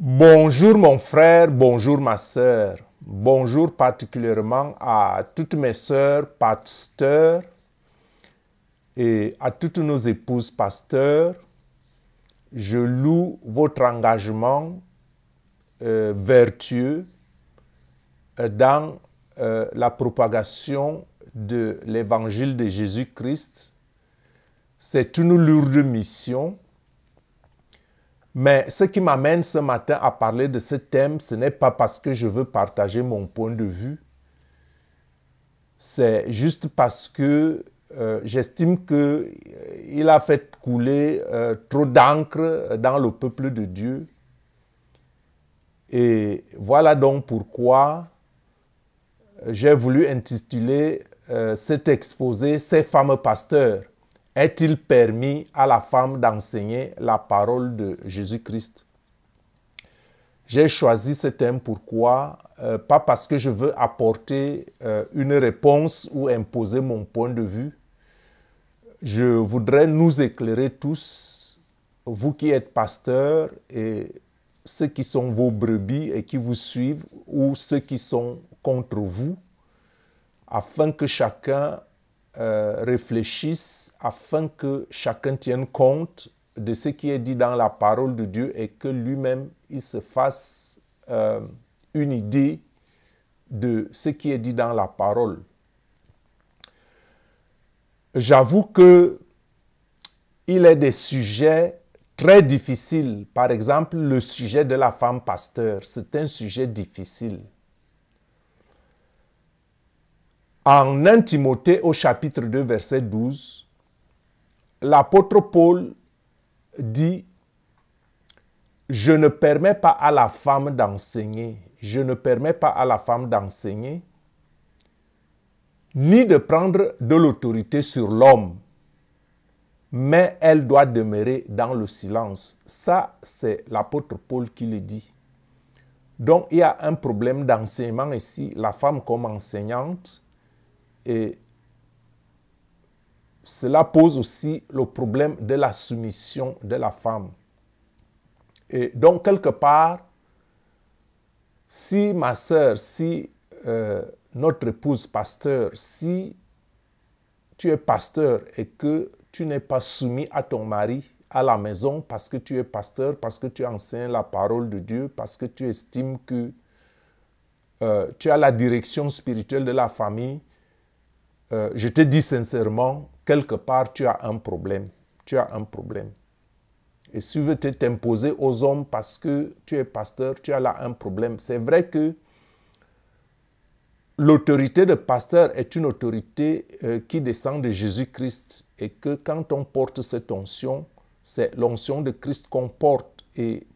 Bonjour mon frère, bonjour ma sœur. Bonjour particulièrement à toutes mes sœurs pasteurs et à toutes nos épouses pasteurs. Je loue votre engagement vertueux dans la propagation de l'évangile de Jésus-Christ. C'est une lourde mission. Mais ce qui m'amène ce matin à parler de ce thème, ce n'est pas parce que je veux partager mon point de vue. C'est juste parce que j'estime qu'il a fait couler trop d'encre dans le peuple de Dieu. Et voilà donc pourquoi j'ai voulu intituler cet exposé « Ces femmes pasteurs ». Est-il permis à la femme d'enseigner la parole de Jésus-Christ? J'ai choisi ce thème pourquoi? Pas parce que je veux apporter une réponse ou imposer mon point de vue. Je voudrais nous éclairer tous, vous qui êtes pasteurs et ceux qui sont vos brebis et qui vous suivent ou ceux qui sont contre vous, afin que chacun réfléchissent, afin que chacun tienne compte de ce qui est dit dans la parole de Dieu et que lui-même il se fasse une idée de ce qui est dit dans la parole. J'avoue que il est des sujets très difficiles. Par exemple, le sujet de la femme pasteur, c'est un sujet difficile. En 1 Timothée au chapitre 2, verset 12, l'apôtre Paul dit « Je ne permets pas à la femme d'enseigner, je ne permets pas à la femme d'enseigner, ni de prendre de l'autorité sur l'homme, mais elle doit demeurer dans le silence. » Ça, c'est l'apôtre Paul qui le dit. Donc, il y a un problème d'enseignement ici, la femme comme enseignante. Et cela pose aussi le problème de la soumission de la femme. Et donc, quelque part, si ma sœur, si notre épouse pasteur, si tu es pasteur et que tu n'es pas soumis à ton mari à la maison parce que tu es pasteur, parce que tu enseignes la parole de Dieu, parce que tu estimes que tu as la direction spirituelle de la famille, je te dis sincèrement, quelque part, tu as un problème. Tu as un problème. Et si tu veux t'imposer aux hommes parce que tu es pasteur, tu as là un problème. C'est vrai que l'autorité de pasteur est une autorité qui descend de Jésus-Christ et que quand on porte cette onction, c'est l'onction de Christ qu'on porte. Et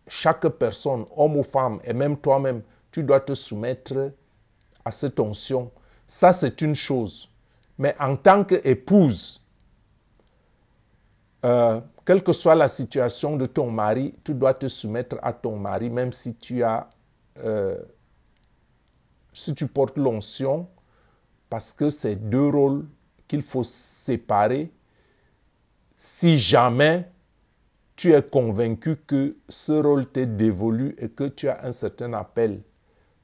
chaque personne, homme ou femme, et même toi-même, tu dois te soumettre à cette onction. Ça, c'est une chose. Mais en tant qu'épouse, quelle que soit la situation de ton mari, tu dois te soumettre à ton mari, même si si tu portes l'onction, parce que c'est deux rôles qu'il faut séparer. Si jamais tu es convaincu que ce rôle t'est dévolu et que tu as un certain appel.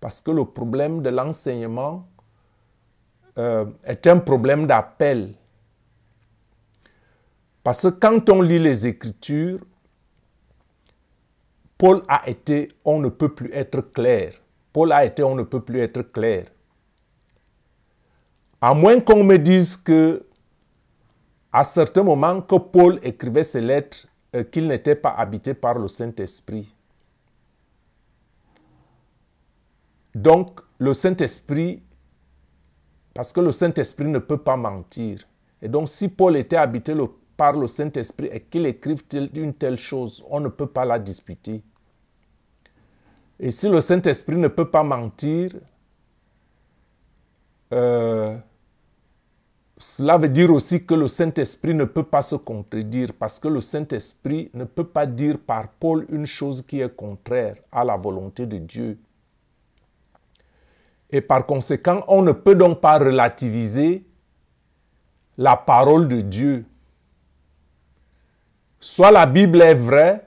Parce que le problème de l'enseignement est un problème d'appel. Parce que quand on lit les Écritures, Paul a été « on ne peut plus être clair ». Paul a été « on ne peut plus être clair ». À moins qu'on me dise que, à certains moments, que Paul écrivait ses lettres, qu'il n'était pas habité par le Saint-Esprit. Donc, le Saint-Esprit, parce que le Saint-Esprit ne peut pas mentir. Et donc, si Paul était habité par le Saint-Esprit et qu'il écrive une telle chose, on ne peut pas la disputer. Et si le Saint-Esprit ne peut pas mentir, cela veut dire aussi que le Saint-Esprit ne peut pas se contredire parce que le Saint-Esprit ne peut pas dire par Paul une chose qui est contraire à la volonté de Dieu. Et par conséquent, on ne peut donc pas relativiser la parole de Dieu. « Soit la Bible est vraie,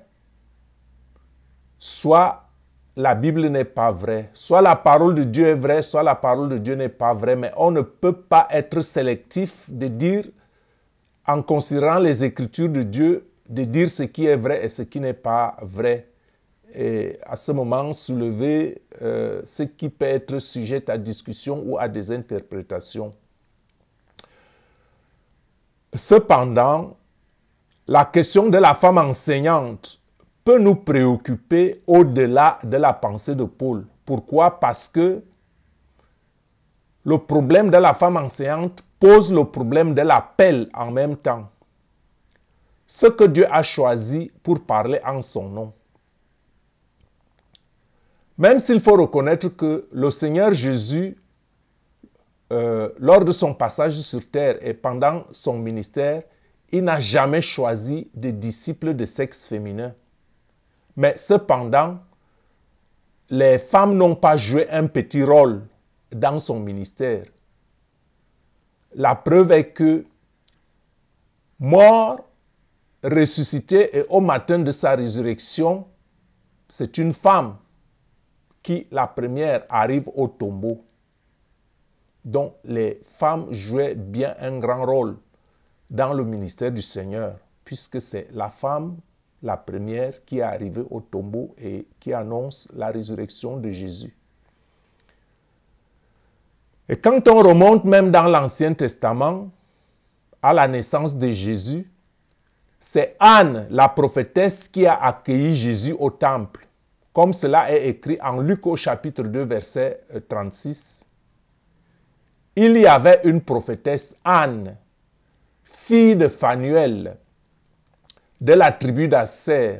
soit la Bible n'est pas vraie. Soit la parole de Dieu est vraie, soit la parole de Dieu n'est pas vraie. Mais on ne peut pas être sélectif de dire, en considérant les Écritures de Dieu, de dire ce qui est vrai et ce qui n'est pas vrai. Et à ce moment, soulever ce qui peut être sujet à discussion ou à des interprétations. Cependant, la question de la femme enseignante peut nous préoccuper au-delà de la pensée de Paul. Pourquoi? Parce que le problème de la femme enseignante pose le problème de l'appel en même temps. Ce que Dieu a choisi pour parler en son nom. Même s'il faut reconnaître que le Seigneur Jésus, lors de son passage sur terre et pendant son ministère, il n'a jamais choisi de disciples de sexe féminin. Mais cependant, les femmes n'ont pas joué un petit rôle dans son ministère. La preuve est que, mort, ressuscité et au matin de sa résurrection, c'est une femme qui, la première, arrive au tombeau. Donc, les femmes jouaient bien un grand rôle dans le ministère du Seigneur, puisque c'est la femme, la première, qui est arrivée au tombeau et qui annonce la résurrection de Jésus. Et quand on remonte même dans l'Ancien Testament, à la naissance de Jésus, c'est Anne, la prophétesse, qui a accueilli Jésus au temple. Comme cela est écrit en Luc au chapitre 2, verset 36. Il y avait une prophétesse, Anne, fille de Phanuel, de la tribu d'Asser.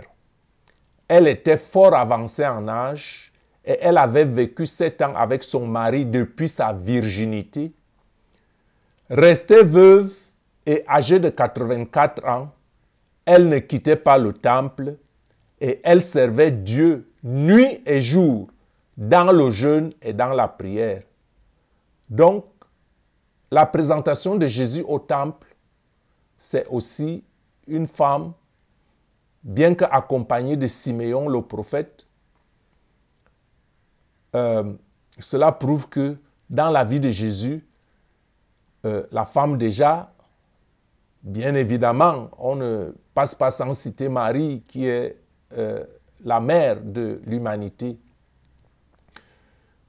Elle était fort avancée en âge et elle avait vécu 7 ans avec son mari depuis sa virginité. Restée veuve et âgée de 84 ans, elle ne quittait pas le temple et elle servait Dieu nuit et jour dans le jeûne et dans la prière. Donc, la présentation de Jésus au temple, c'est aussi une femme, bien qu'accompagnée de Siméon le prophète. Cela prouve que dans la vie de Jésus, la femme déjà, bien évidemment, on ne passe pas sans citer Marie qui est la mère de l'humanité.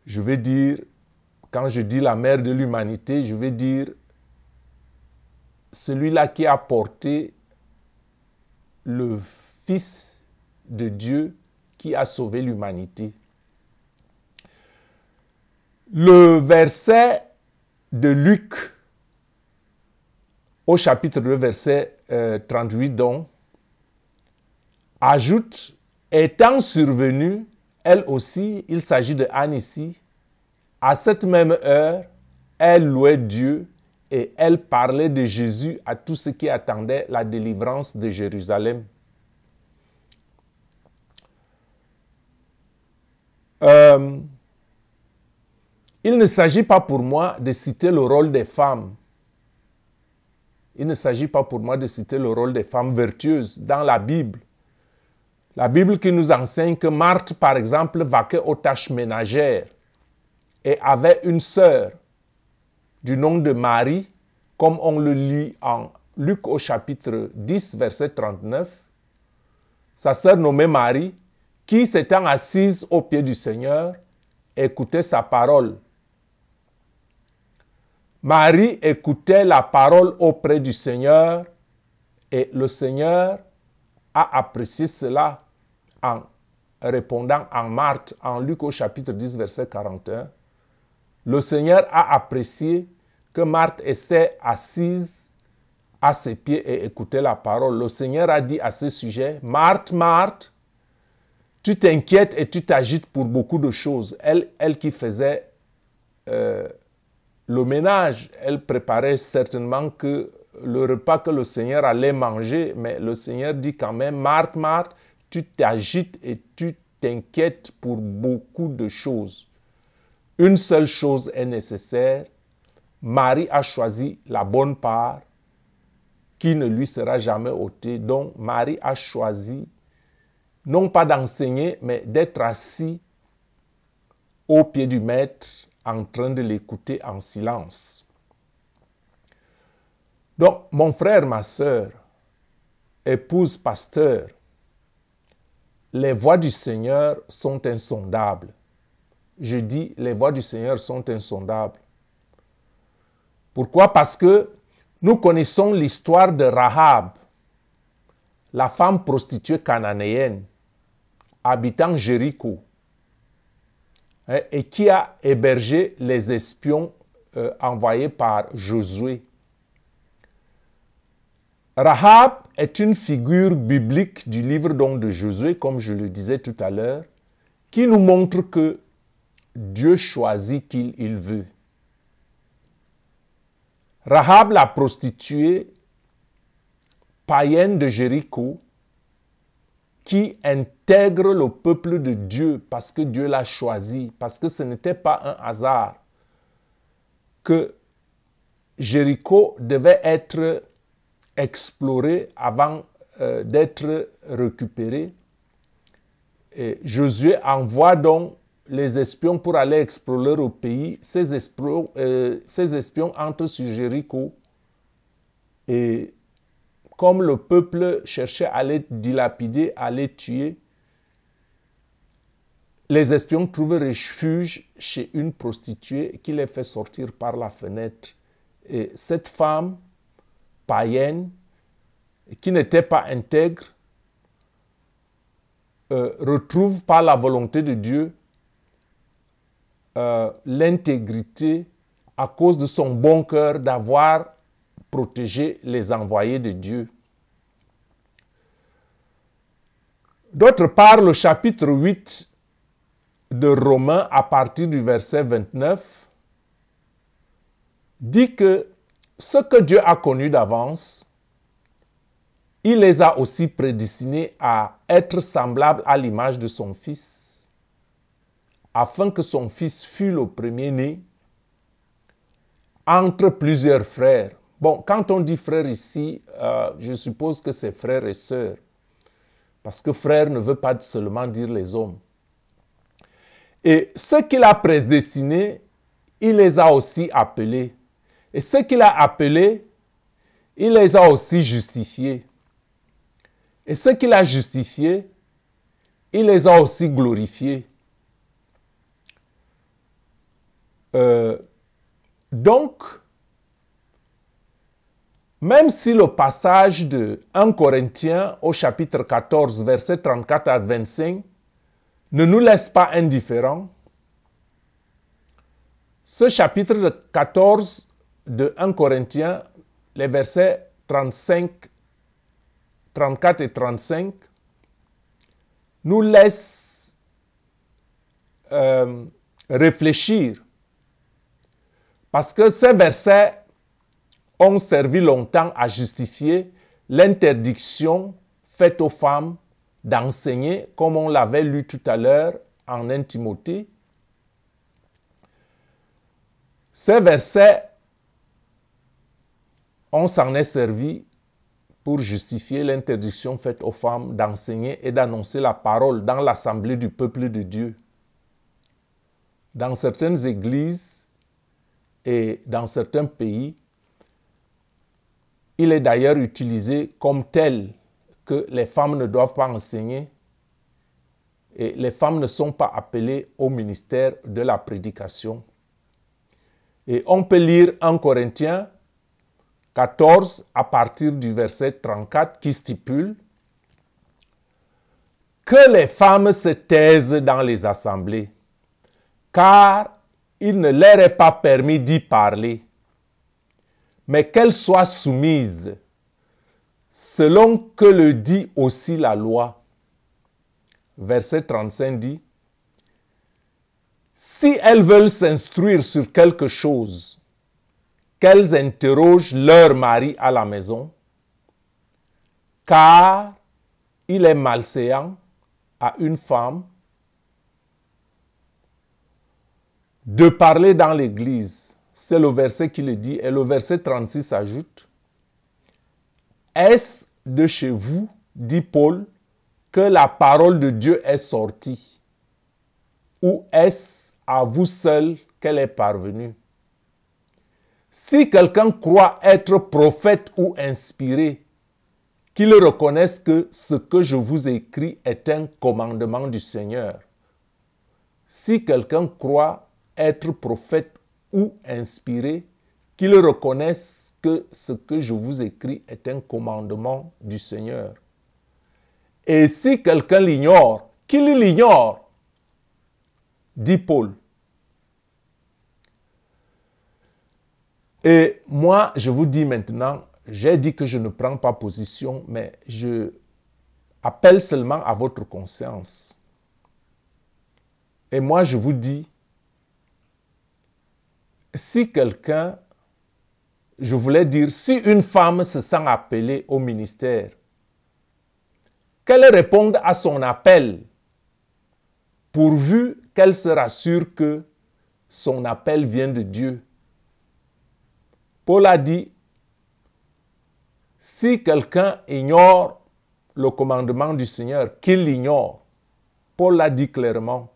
Je veux dire, quand je dis la mère de l'humanité, je veux dire celui-là qui a porté le Fils de Dieu qui a sauvé l'humanité. Le verset de Luc, au chapitre 2, verset 38, donc, ajoute, étant survenue, elle aussi, il s'agit de Anne ici, à cette même heure, elle louait Dieu et elle parlait de Jésus à tous ceux qui attendaient la délivrance de Jérusalem. Il ne s'agit pas pour moi de citer le rôle des femmes. Il ne s'agit pas pour moi de citer le rôle des femmes vertueuses dans la Bible. La Bible qui nous enseigne que Marthe, par exemple, vaquait aux tâches ménagères et avait une sœur du nom de Marie, comme on le lit en Luc au chapitre 10, verset 39. Sa sœur nommée Marie, qui s'étant assise aux pieds du Seigneur, écoutait sa parole. Marie écoutait la parole auprès du Seigneur et le Seigneur a apprécié cela en répondant en Marthe, en Luc au chapitre 10, verset 41. Le Seigneur a apprécié que Marthe était assise à ses pieds et écoutait la parole. Le Seigneur a dit à ce sujet, Marthe, Marthe, tu t'inquiètes et tu t'agites pour beaucoup de choses. Elle qui faisait le ménage, elle préparait certainement que le repas que le Seigneur allait manger, mais le Seigneur dit quand même, Marthe, Marthe, tu t'agites et tu t'inquiètes pour beaucoup de choses. Une seule chose est nécessaire. Marie a choisi la bonne part qui ne lui sera jamais ôtée. Donc, Marie a choisi non pas d'enseigner, mais d'être assis au pied du maître en train de l'écouter en silence. Donc, mon frère, ma sœur, épouse, pasteur, les voies du Seigneur sont insondables. Je dis, les voies du Seigneur sont insondables. Pourquoi? Parce que nous connaissons l'histoire de Rahab, la femme prostituée cananéenne, habitant Jéricho, et qui a hébergé les espions envoyés par Josué. Rahab est une figure biblique du livre donc de Josué, comme je le disais tout à l'heure, qui nous montre que Dieu choisit qui il veut. Rahab, la prostituée païenne de Jéricho, qui intègre le peuple de Dieu parce que Dieu l'a choisi, parce que ce n'était pas un hasard que Jéricho devait être exploré avant d'être récupéré. Et Josué envoie donc les espions pour aller explorer au pays. Ces espions entrent sur Jéricho et comme le peuple cherchait à les dilapider, à les tuer, les espions trouvent refuge chez une prostituée qui les fait sortir par la fenêtre. Et cette femme païenne, qui n'était pas intègre, retrouve par la volonté de Dieu l'intégrité à cause de son bon cœur d'avoir protégé les envoyés de Dieu. D'autre part, le chapitre 8 de Romains, à partir du verset 29, dit que ce que Dieu a connu d'avance, il les a aussi prédestinés à être semblables à l'image de son Fils, afin que son Fils fût le premier-né entre plusieurs frères. Bon, quand on dit frères ici, je suppose que c'est frères et sœurs, parce que frère ne veut pas seulement dire les hommes. Et ceux qu'il a prédestinés, il les a aussi appelés. Et ceux qu'il a appelés, il les a aussi justifiés. Et ceux qu'il a justifiés, il les a aussi glorifiés. Donc, même si le passage de 1 Corinthiens au chapitre 14, versets 34 à 25, ne nous laisse pas indifférents, ce chapitre de 14 de 1 Corinthiens, les versets 34 et 35, nous laisse réfléchir. Parce que ces versets ont servi longtemps à justifier l'interdiction faite aux femmes d'enseigner, comme on l'avait lu tout à l'heure en 1 Timothée. Ces versets, on s'en est servi pour justifier l'interdiction faite aux femmes d'enseigner et d'annoncer la parole dans l'assemblée du peuple de Dieu. Dans certaines églises et dans certains pays, il est d'ailleurs utilisé comme tel que les femmes ne doivent pas enseigner et les femmes ne sont pas appelées au ministère de la prédication. Et on peut lire 1 Corinthiens 14 à partir du verset 34 qui stipule que les femmes se taisent dans les assemblées, car il ne leur est pas permis d'y parler, mais qu'elles soient soumises, selon que le dit aussi la loi. Verset 35 dit, si elles veulent s'instruire sur quelque chose, qu'elles interrogent leur mari à la maison, car il est malséant à une femme de parler dans l'église. C'est le verset qui le dit. Et le verset 36 ajoute, est-ce de chez vous, dit Paul, que la parole de Dieu est sortie? Ou est-ce à vous seul qu'elle est parvenue? Si quelqu'un croit être prophète ou inspiré, qu'il reconnaisse que ce que je vous écris est un commandement du Seigneur. Si quelqu'un croit être prophète ou inspiré, qu'il reconnaisse que ce que je vous écris est un commandement du Seigneur. Et si quelqu'un l'ignore, qu'il l'ignore, dit Paul. Et moi, je vous dis maintenant, j'ai dit que je ne prends pas position, mais je appelle seulement à votre conscience. Et moi, je vous dis, si quelqu'un, je voulais dire, si une femme se sent appelée au ministère, qu'elle réponde à son appel, pourvu qu'elle se rassure que son appel vient de Dieu. Paul a dit, si quelqu'un ignore le commandement du Seigneur, qu'il l'ignore. Paul l'a dit clairement.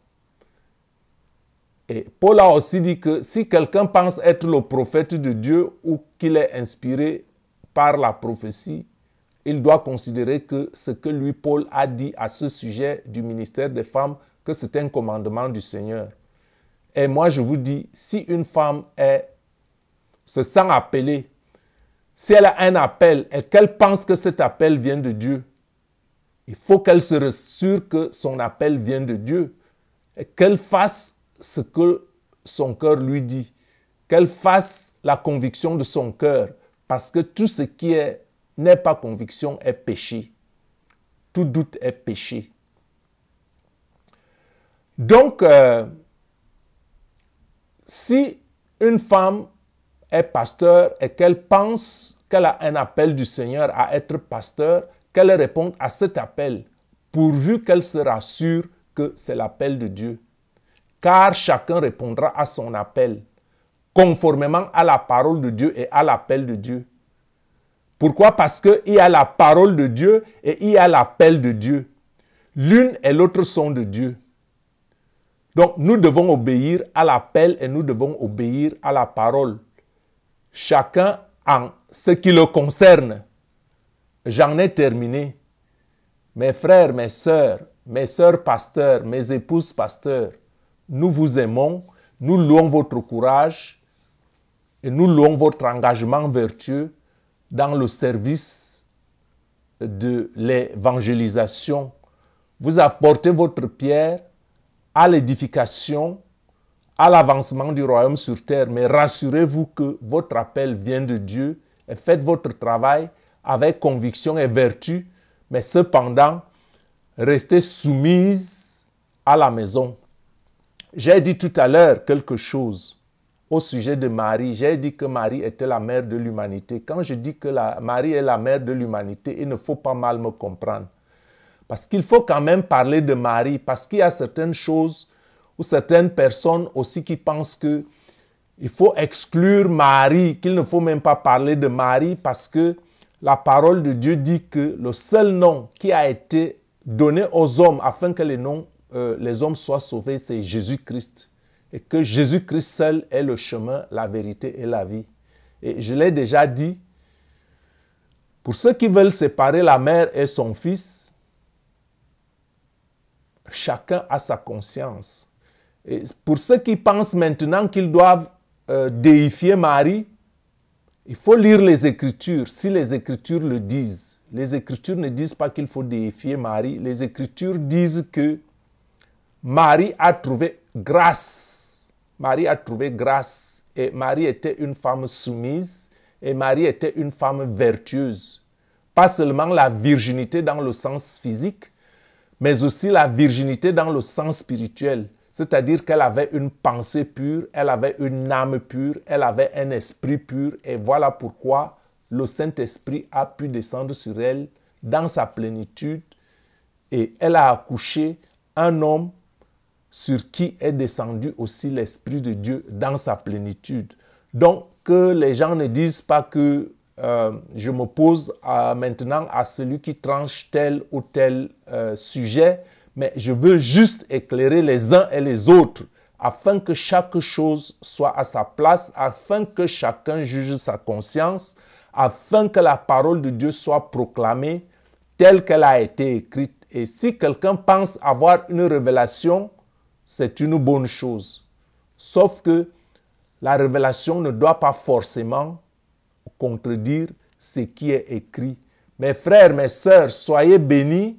Et Paul a aussi dit que si quelqu'un pense être le prophète de Dieu ou qu'il est inspiré par la prophétie, il doit considérer que ce que lui, Paul, a dit à ce sujet du ministère des femmes, que c'est un commandement du Seigneur. Et moi, je vous dis, si une femme se sent appelée, si elle a un appel et qu'elle pense que cet appel vient de Dieu, il faut qu'elle se rassure que son appel vient de Dieu et qu'elle fasse ce que son cœur lui dit, qu'elle fasse la conviction de son cœur, parce que tout ce qui n'est pas conviction est péché. Tout doute est péché. Donc, si une femme est pasteur et qu'elle pense qu'elle a un appel du Seigneur à être pasteur, qu'elle réponde à cet appel, pourvu qu'elle se rassure que c'est l'appel de Dieu. Car chacun répondra à son appel, conformément à la parole de Dieu et à l'appel de Dieu. Pourquoi? Parce qu'il y a la parole de Dieu et il y a l'appel de Dieu. L'une et l'autre sont de Dieu. Donc, nous devons obéir à l'appel et nous devons obéir à la parole. Chacun en ce qui le concerne. J'en ai terminé. Mes frères, mes sœurs pasteurs, mes épouses pasteurs, nous vous aimons, nous louons votre courage et nous louons votre engagement vertueux dans le service de l'évangélisation. Vous apportez votre pierre à l'édification, à l'avancement du royaume sur terre, mais rassurez-vous que votre appel vient de Dieu et faites votre travail avec conviction et vertu, mais cependant, restez soumise à la maison. J'ai dit tout à l'heure quelque chose au sujet de Marie. J'ai dit que Marie était la mère de l'humanité. Quand je dis que Marie est la mère de l'humanité, il ne faut pas mal me comprendre. Parce qu'il faut quand même parler de Marie, parce qu'il y a certaines choses ou certaines personnes aussi qui pensent qu'il faut exclure Marie, qu'il ne faut même pas parler de Marie parce que la parole de Dieu dit que le seul nom qui a été donné aux hommes afin que les hommes soient sauvés, c'est Jésus-Christ. Et que Jésus-Christ seul est le chemin, la vérité et la vie. Et je l'ai déjà dit, pour ceux qui veulent séparer la mère et son fils, chacun a sa conscience. Et pour ceux qui pensent maintenant qu'ils doivent déifier Marie, il faut lire les Écritures, si les Écritures le disent. Les Écritures ne disent pas qu'il faut déifier Marie. Les Écritures disent que Marie a trouvé grâce. Marie a trouvé grâce. Et Marie était une femme soumise. Et Marie était une femme vertueuse. Pas seulement la virginité dans le sens physique, mais aussi la virginité dans le sens spirituel. C'est-à-dire qu'elle avait une pensée pure, elle avait une âme pure, elle avait un esprit pur. Et voilà pourquoi le Saint-Esprit a pu descendre sur elle dans sa plénitude. Et elle a accouché un homme sur qui est descendu aussi l'Esprit de Dieu dans sa plénitude. Donc, que les gens ne disent pas que je m'oppose maintenant à celui qui tranche tel ou tel sujet, mais je veux juste éclairer les uns et les autres afin que chaque chose soit à sa place, afin que chacun juge sa conscience, afin que la parole de Dieu soit proclamée telle qu'elle a été écrite. Et si quelqu'un pense avoir une révélation, c'est une bonne chose. Sauf que la révélation ne doit pas forcément contredire ce qui est écrit. Mes frères, mes sœurs, soyez bénis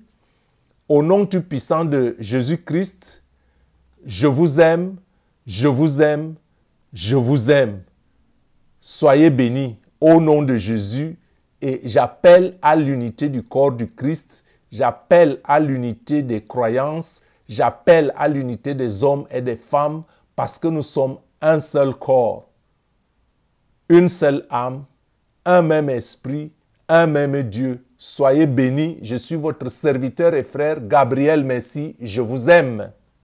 au nom tout puissant de Jésus-Christ. Je vous aime, je vous aime, je vous aime. Soyez bénis au nom de Jésus et j'appelle à l'unité du corps du Christ, j'appelle à l'unité des croyances, j'appelle à l'unité des hommes et des femmes parce que nous sommes un seul corps, une seule âme, un même esprit, un même Dieu. Soyez bénis, je suis votre serviteur et frère Gabriel Messi, je vous aime.